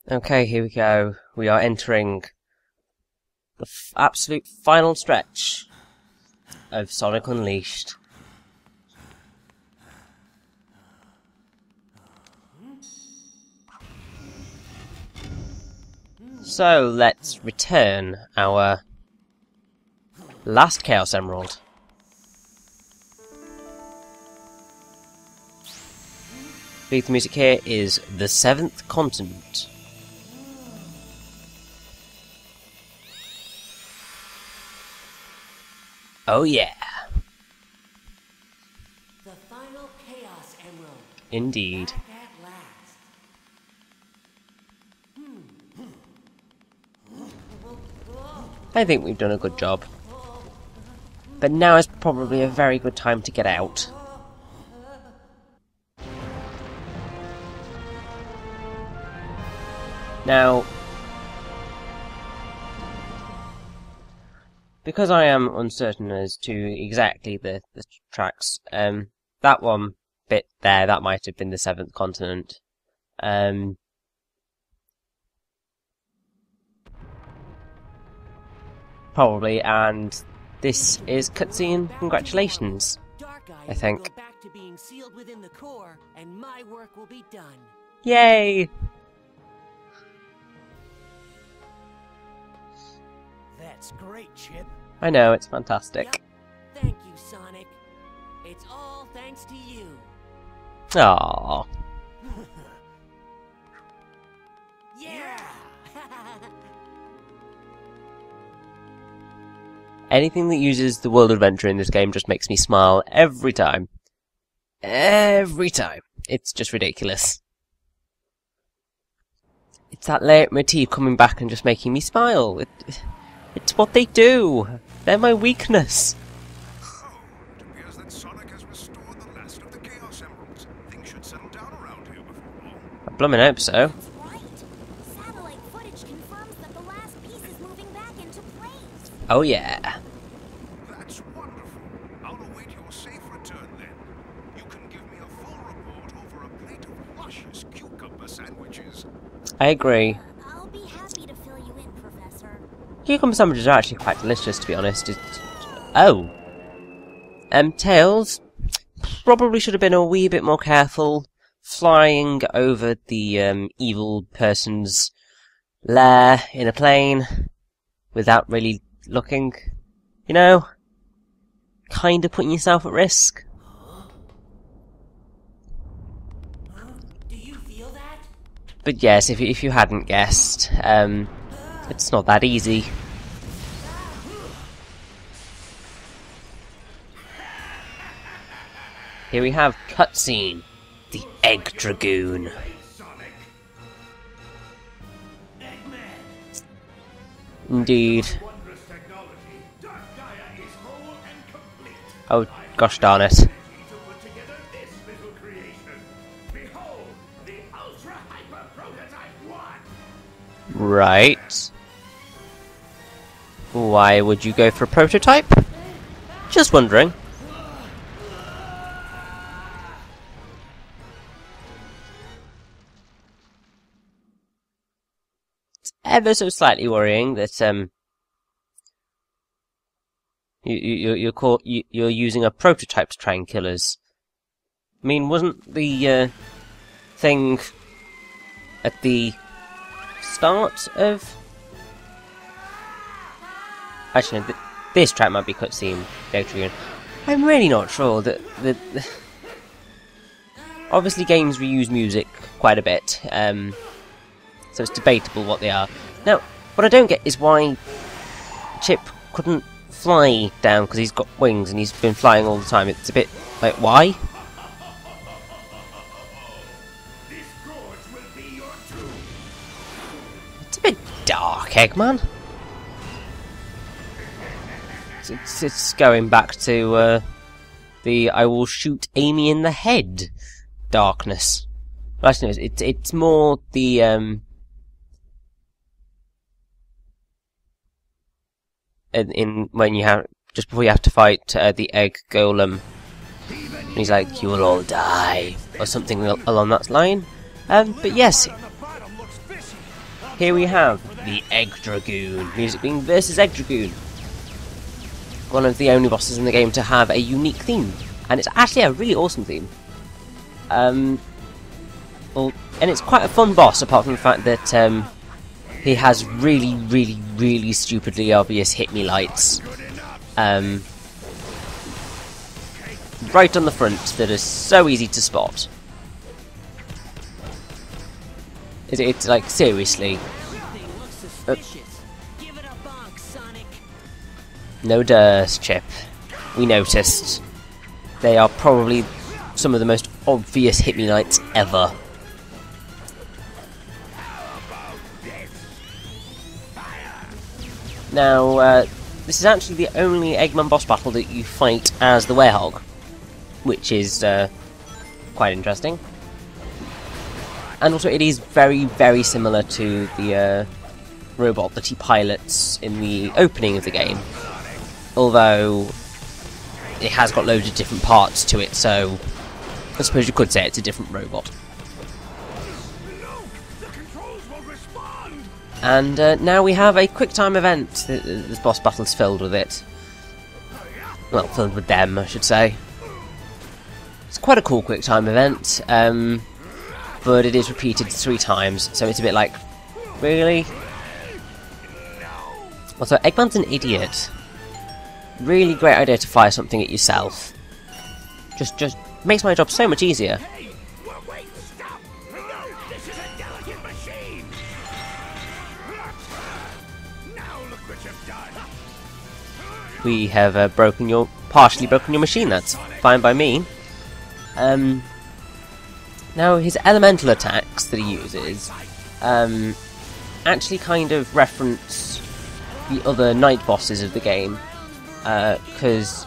Okay, here we go. We are entering the absolute final stretch of Sonic Unleashed. So, let's return our last Chaos Emerald. The music here is The Seventh Continent. Oh yeah. The final Chaos Emerald. Indeed. Back at last. I think we've done a good job. But now is probably a very good time to get out. Now, because I am uncertain as to exactly the tracks, that one bit there, that might have been the Seventh Continent. Probably, and this is cutscene. Congratulations, I think. Go back to being sealed within the core, and my work will be done. Yay! That's great, Chip. I know, it's fantastic. Yep. Thank you, Sonic. It's all thanks to you. Aww. Yeah! Anything that uses the world adventure in this game just makes me smile every time. Every time. It's just ridiculous. It's that leitmotif coming back and just making me smile. It's what they do. They're my weakness. Oh, it appears that Sonic has restored the last of the Chaos Emeralds. Things should settle down around here before long. I blooming hope so. That's right. Satellite footage confirms that the last piece is moving back into place. Oh yeah. That's wonderful. I'll await your safe return then. You can give me a full report over a plate of luscious cucumber sandwiches. I agree. I'll be happy to fill you in, Professor. Cucumber sandwiches are actually quite delicious, to be honest. Oh. Tails probably should have been a wee bit more careful flying over the evil person's lair in a plane without really looking, you know? Kinda putting yourself at risk. Do you feel that? But yes, if you hadn't guessed, it's not that easy. Here we have cutscene, the Egg Dragoon. Sonic. Eggman! Indeed. Wondrous technology. Dark Gaia is whole and complete. Oh, gosh darn it. To put together this little creation. Behold, the Ultra Hyper Prototype 1. Right. Why would you go for a prototype? Just wondering. It's ever so slightly worrying that you're using a prototype to try and kill us. I mean, wasn't the thing at the start of? Actually, no, this track might be cutscene. Dragoon. I'm really not sure that obviously games reuse music quite a bit, so it's debatable what they are. Now, what I don't get is why Chip couldn't fly down because he's got wings and he's been flying all the time. It's a bit like, why? This gorge will be your tomb. It's a bit dark, Eggman. It's going back to the I will shoot Amy in the head darkness. Well, actually, no, it's more the in when you have just before you have to fight the egg golem. And he's like, "You will all die," or something along that line. But yes, here we have the Egg Dragoon. Music being versus Egg Dragoon. One of the only bosses in the game to have a unique theme. And it's actually a really awesome theme. And it's quite a fun boss, apart from the fact that he has really, really, really stupidly obvious hit me lights. Right on the front that are so easy to spot. It's like, seriously. Everything looks suspicious. Give it a bonk, Sonic. No dirt, Chip. We noticed. They are probably some of the most obvious hit me lights ever. Now, this is actually the only Eggman boss battle that you fight as the Werehog, which is quite interesting. And also it is very, very similar to the robot that he pilots in the opening of the game. Although it has got loads of different parts to it, so I suppose you could say it's a different robot. And now we have a quick time event. This boss battle's filled with it. Well, filled with them, I should say. It's quite a cool quick time event, but it is repeated 3 times, so it's a bit like, really? Also, Eggman's an idiot. Really great idea to fire something at yourself. Just makes my job so much easier. We have partially broken your machine. That's fine by me. Now his elemental attacks that he uses actually kind of reference the other night bosses of the game, because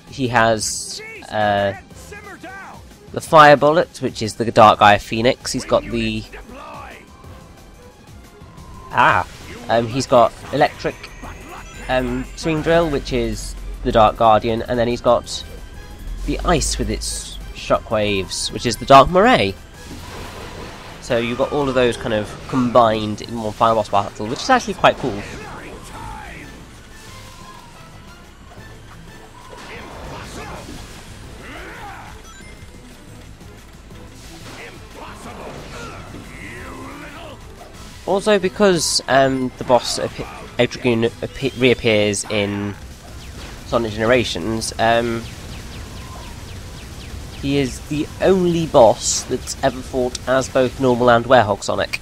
he has the fire bullet, which is the Dark Gaia Phoenix. He's got the he's got electric swing drill, which is the Dark Guardian, and then he's got the ice with its shockwaves, which is the Dark Moray. So you've got all of those kind of combined in one final boss battle, which is actually quite cool. Also, because the boss Egg Dragoon reappears in Sonic Generations, he is the only boss that's ever fought as both normal and Werehog Sonic.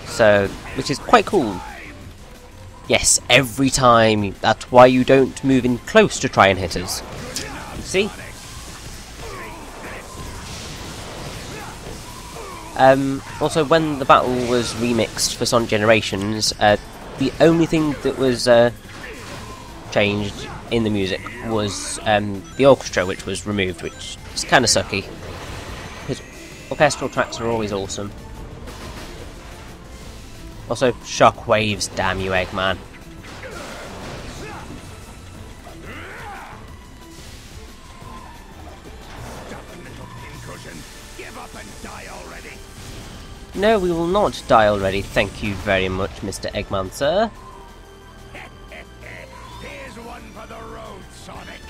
So, which is quite cool. Yes, every time. That's why you don't move in close to try and hit us. You see? Also, when the battle was remixed for Sonic Generations, the only thing that was changed in the music was the orchestra, which was removed, which is kind of sucky, because orchestral tracks are always awesome. Also, shockwaves, damn you, Eggman. No, we will not die already. Thank you very much, Mr. Eggman, sir. Here's one for the road, Sonic.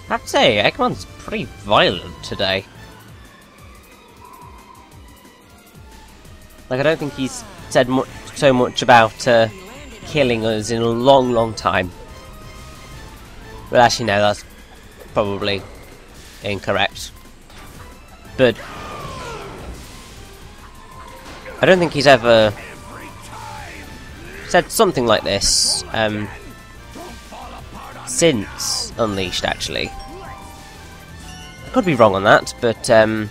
I have to say, Eggman's pretty violent today. Like, I don't think he's said so much about killing us in a long, long time. Well, actually, no, that's probably incorrect. But I don't think he's ever said something like this since Unleashed, actually. I could be wrong on that, but for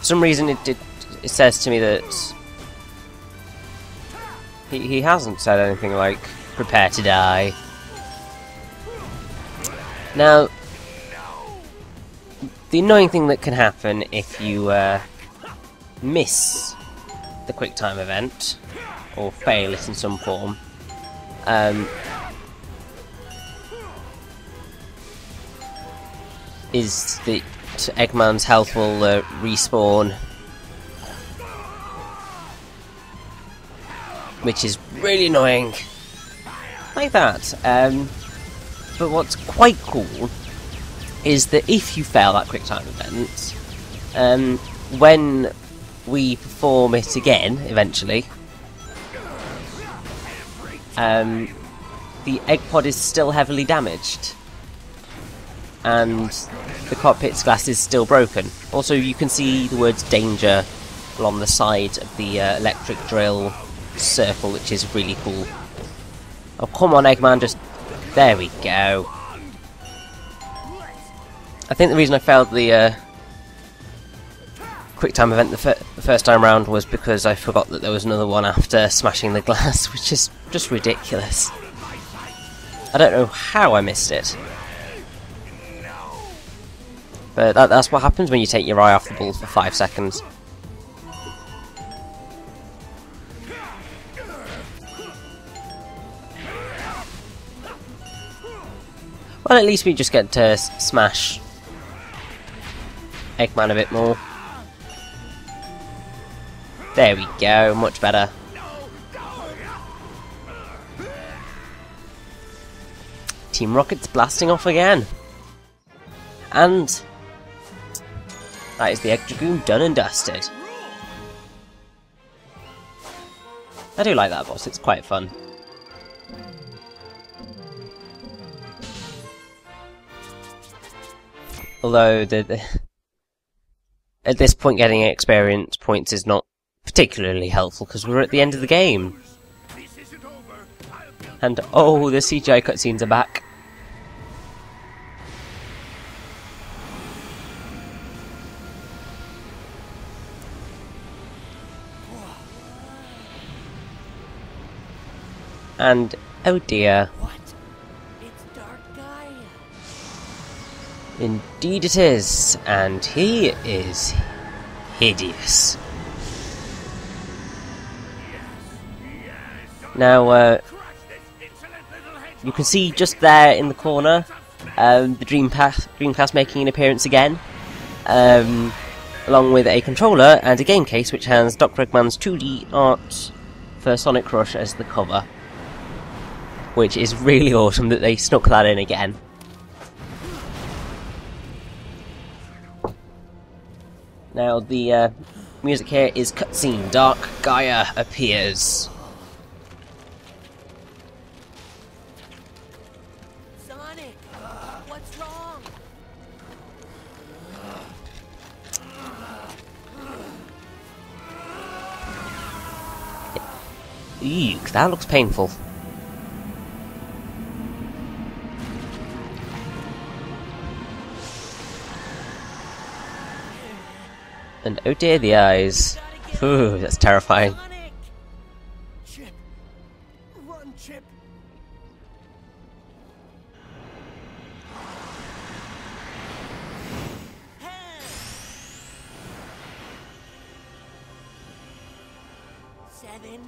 some reason it says to me that he hasn't said anything like, prepare to die. Now, the annoying thing that can happen if you miss the quick time event, or fail it in some form, is that Eggman's health will respawn, which is really annoying. Like that. But what's quite cool is that if you fail that quick time event, when we perform it again, eventually, the egg pod is still heavily damaged, and the cockpit's glass is still broken. Also, you can see the words danger along the side of the electric drill circle, which is really cool. Oh, come on, Eggman, just... There we go. I think the reason I failed the quick time event the first time round was because I forgot that there was another one after smashing the glass, which is just ridiculous. I don't know how I missed it. But that's what happens when you take your eye off the ball for 5 seconds. Well, at least we just get to smash Eggman a bit more. There we go, much better. Team Rocket's blasting off again. And that is the Egg Dragoon done and dusted. I do like that boss, it's quite fun. Although at this point getting experience points is not particularly helpful because we're at the end of the game. And oh, the CGI cutscenes are back. And oh dear. What? It's Dark Gaia. Indeed it is, and he is hideous. Now, you can see just there in the corner, the Dreamcast making an appearance again, along with a controller and a game case which has Dr Eggman's 2D art for Sonic Rush as the cover, which is really awesome that they snuck that in again. Now, the music here is cutscene. Dark Gaia appears. Sonic, what's wrong? Eek, that looks painful. And oh dear, the eyes. Ooh, that's terrifying. Sonic! Chip! Run, Chip! Seven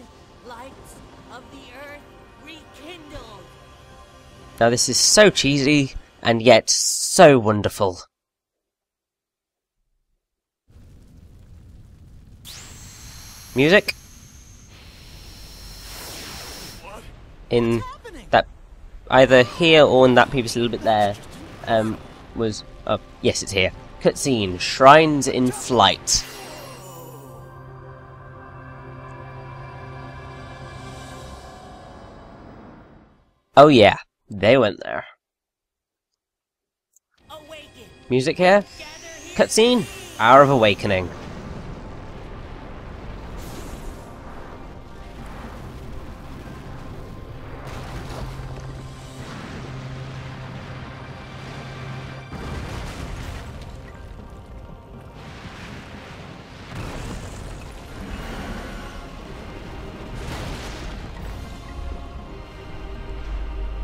lights of the earth rekindled. Now this is so cheesy, and yet so wonderful. Music? In that, either here or in that previous little bit there, was, oh, yes it's here. Cutscene, Shrines in Flight. Oh yeah, they went there. Awaken. Music here? Gather here. Cutscene, Hour of Awakening.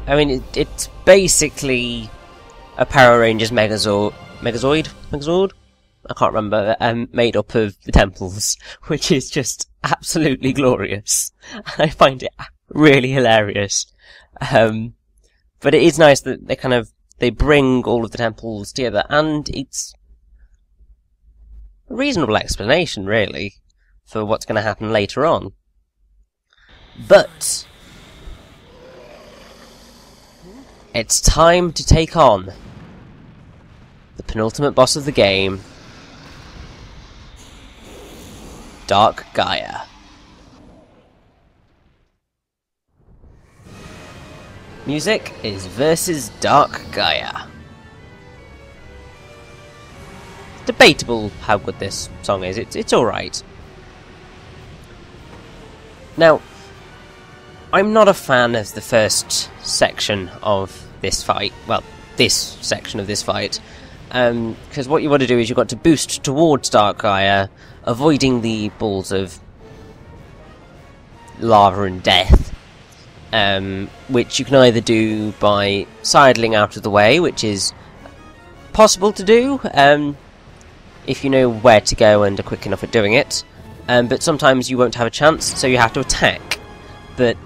I mean, it's basically a Power Rangers Megazord? I can't remember, made up of the temples, which is just absolutely glorious. I find it really hilarious. But it is nice that they bring all of the temples together, and it's a reasonable explanation, really, for what's going to happen later on. But it's time to take on the penultimate boss of the game, Dark Gaia. Music is versus Dark Gaia. Debatable how good this song is. It's alright. Now, I'm not a fan of the first section of this fight. Well, this section of this fight. Because what you want to do is you've got to boost towards Dark Gaia, avoiding the balls of lava and death. Which you can either do by sidling out of the way, which is possible to do, if you know where to go and are quick enough at doing it. But sometimes you won't have a chance, so you have to attack. But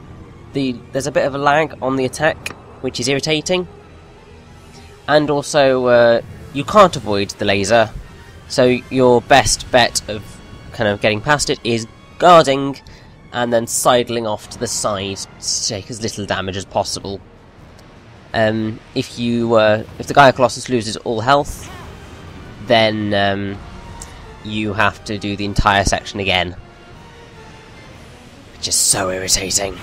there's a bit of a lag on the attack, which is irritating. And also, you can't avoid the laser, so your best bet of kind of getting past it is guarding, and then sidling off to the side to take as little damage as possible. If the Gaia Colossus loses all health, then you have to do the entire section again, which is so irritating.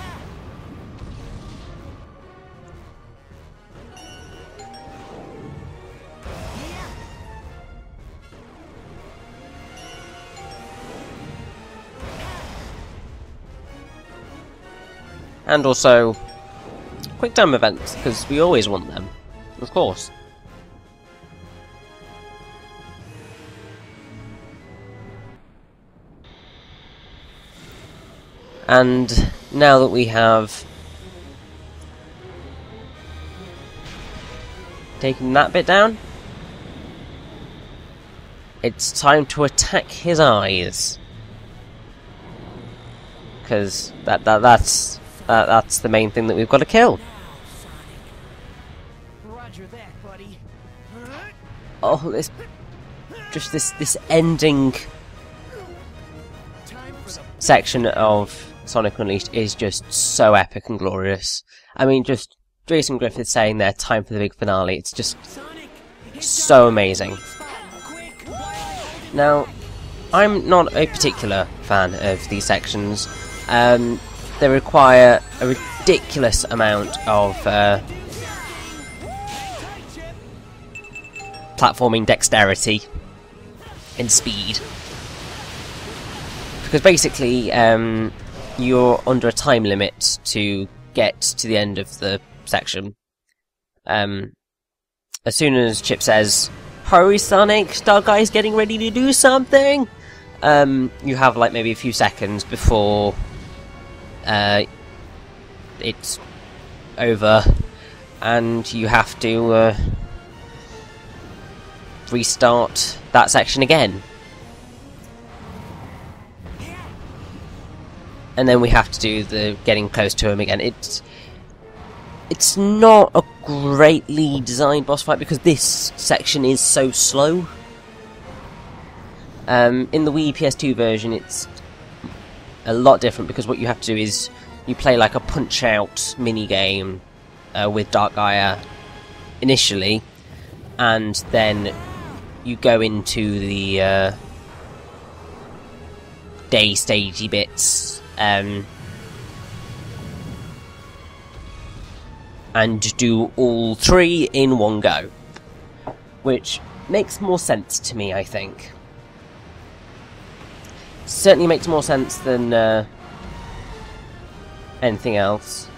And also, quick time events, because we always want them, of course. And now that we have taken that bit down, it's time to attack his eyes. Because that's the main thing that we've got to kill. Roger that, buddy. Oh, this ending section of Sonic Unleashed is just so epic and glorious. I mean, just Jason Griffith saying there, time for the big finale, it's just so amazing. Now, I'm not a particular fan of these sections. They require a ridiculous amount of platforming dexterity and speed. Because basically, you're under a time limit to get to the end of the section. As soon as Chip says, "Hurry, Sonic! Dark Guy's getting ready to do something!" You have like maybe a few seconds before it's over, and you have to restart that section again. And then we have to do the getting close to him again. It's not a greatly designed boss fight because this section is so slow. In the Wii PS2 version, it's a lot different because what you have to do is you play like a punch-out mini-game with Dark Gaia initially, and then you go into the day stagey bits and do all three in one go, which makes more sense to me, I think. Certainly makes more sense than anything else.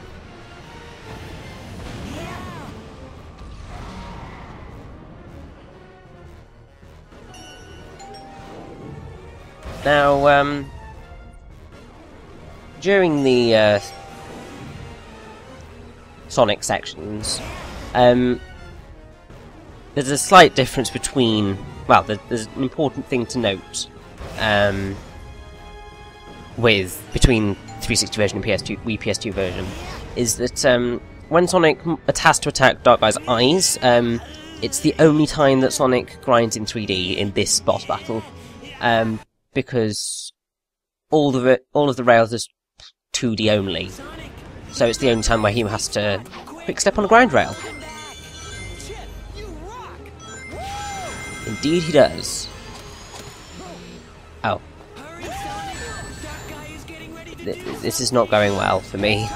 Now, during the Sonic sections, there's a slight difference between... Well, there's an important thing to note between 360 version and Wii PS2 version, is that when Sonic has to attack Dark Guy's eyes, it's the only time that Sonic grinds in 3D in this boss battle. because all of the rails is 2D only, so it's the only time where he has to quick step on a grind rail. Indeed he does. Oh. This is not going well for me.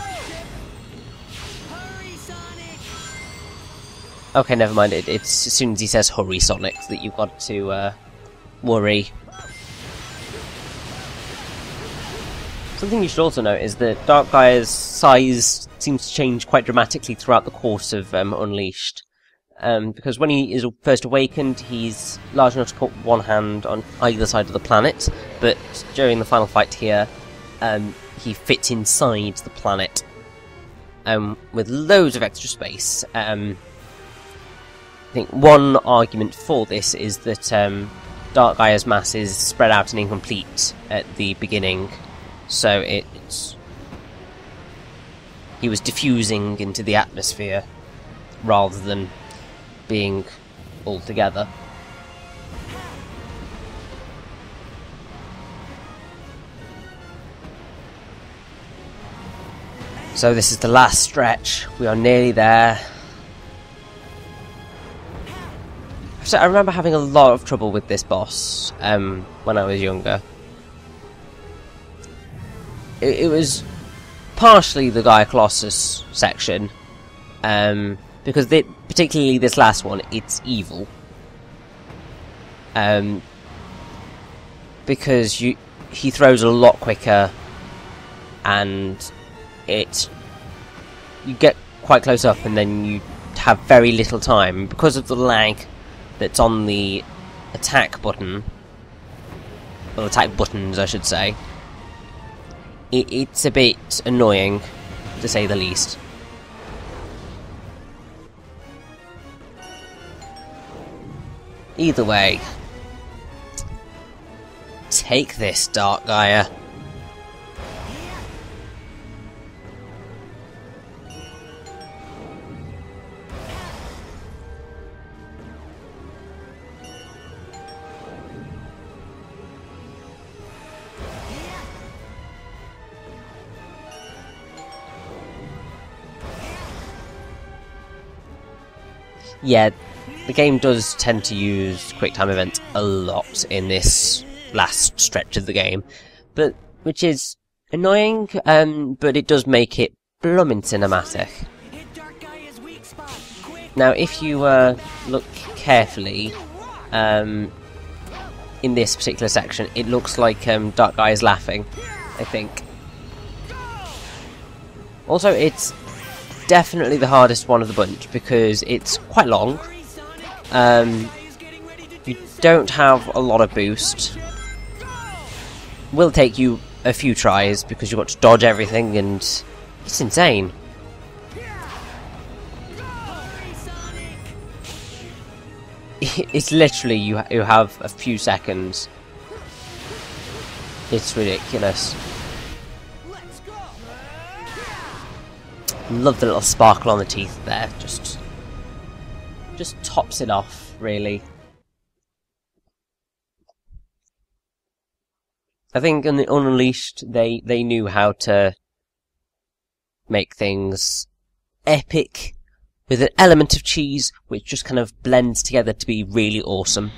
Okay, never mind. It's as soon as he says "hurry, Sonic" that you've got to worry. Something you should also note is that Dark Gaia's size seems to change quite dramatically throughout the course of Unleashed. Because when he is first awakened, he's large enough to put one hand on either side of the planet, but during the final fight here, he fits inside the planet with loads of extra space. I think one argument for this is that Dark Gaia's mass is spread out and incomplete at the beginning, so he was diffusing into the atmosphere rather than being all together. So this is the last stretch. We are nearly there. So I remember having a lot of trouble with this boss when I was younger. It was partially the Gaia Colossus section, because particularly this last one, it's evil. Because he throws a lot quicker, and you get quite close up, and then you have very little time because of the lag that's on the attack button, or attack buttons, I should say. It's a bit annoying, to say the least. Either way, take this, Dark Gaia. Yeah, the game does tend to use quick time events a lot in this last stretch of the game, which is annoying, but it does make it bloomin' cinematic. Now, if you look carefully, in this particular section, it looks like Dark Gaia is laughing, I think. Also, it's definitely the hardest one of the bunch because it's quite long. You don't have a lot of boost. Will take you a few tries because you've got to dodge everything, and it's insane. It's literally you have a few seconds. It's ridiculous. Love the little sparkle on the teeth there. Just tops it off, really. I think in the Unleashed they knew how to make things epic with an element of cheese which just kind of blends together to be really awesome.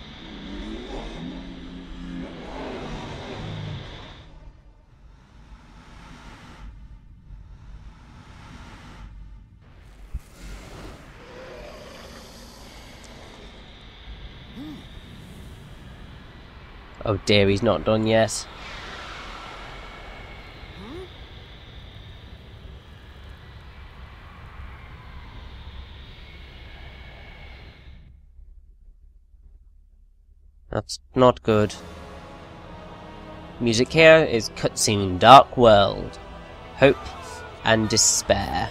Oh dear, he's not done yet. That's not good. Music here is cutscene Dark World. Hope and Despair.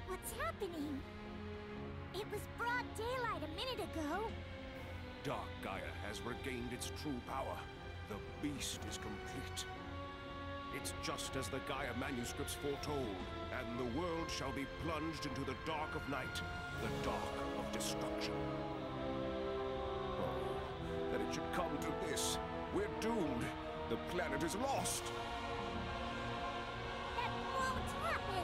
What's happening? It was broad daylight a minute ago. Dark Gaia has regained its true power. The beast is complete. It's just as the Gaia manuscripts foretold, and the world shall be plunged into the dark of night, the dark of destruction. Oh, that it should come to this. We're doomed. The planet is lost. That won't happen.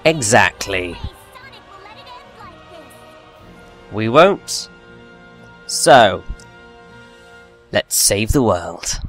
Exactly. Hey, Sonic will let it end like this. We won't. So, let's save the world.